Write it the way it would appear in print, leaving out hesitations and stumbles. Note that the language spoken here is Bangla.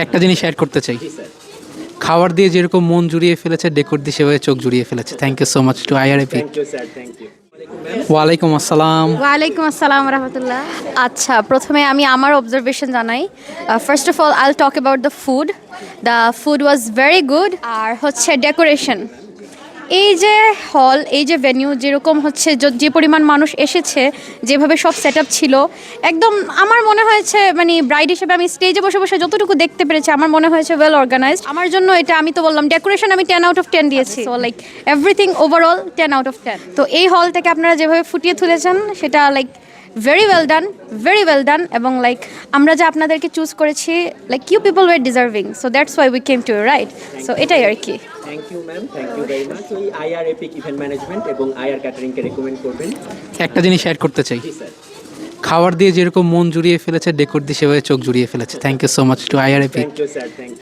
একটা জিনিস অ্যাড করতে চাই, জি স্যার। খাবার দিয়ে যেরকম মন জুড়িয়ে ফেলেছে, ডেকোর দিয়ে সেভাবে চোখ জুড়িয়ে ফেলেছে। Thank you so much to IRAP. Thank you sir, thank you. ওয়ালাইকুম আসসালাম। ওয়ালাইকুম আসসালাম রহমতুল্লাহ। আচ্ছা, প্রথমে আমি আমার অবজারভেশন জানাই। First of all I'll talk about the food was very good. আর হচ্ছে ডেকোরেশন, এই যে হল, এই যে ভেন্যু, যেরকম হচ্ছে যে পরিমাণ মানুষ এসেছে, যেভাবে সব সেট আপ ছিল, একদম আমার মনে হয়েছে মানে ব্রাইড হিসেবে আমি স্টেজে বসে বসে যতটুকু দেখতে পেরেছি আমার মনে হয়েছে ওয়েল অর্গানাইজড। আমার জন্য এটা, আমি তো বললাম ডেকোরেশন আমি 10 আউট অফ 10 দিয়েছি। So like everything overall 10 out of 10। তো এই হলটাকে আপনারা যেভাবে ফুটিয়ে তুলেছেন সেটা like very well done, very well done. এবং লাইক আমরা যে আপনাদেরকে চুজ করেছি, like you people were deserving, so that's why we came to you, right? So এটাই আর কি। Thank you ma'am, thank you very much. ওই আইআর এপিক ইভেন্ট ম্যানেজমেন্ট এবং আইআর ক্যাটারিংকে রেকমেন্ড করবেন। একটা জিনিস অ্যাড করতে চাই, জি স্যার। খাবার দিয়ে যেরকম মন জুড়িয়ে ফেলেছে, ডেকোর দিয়ে সেভাবে চোখ জুড়িয়ে ফেলেছে। Thank you so much to IRAP. Thank you sir, thank you.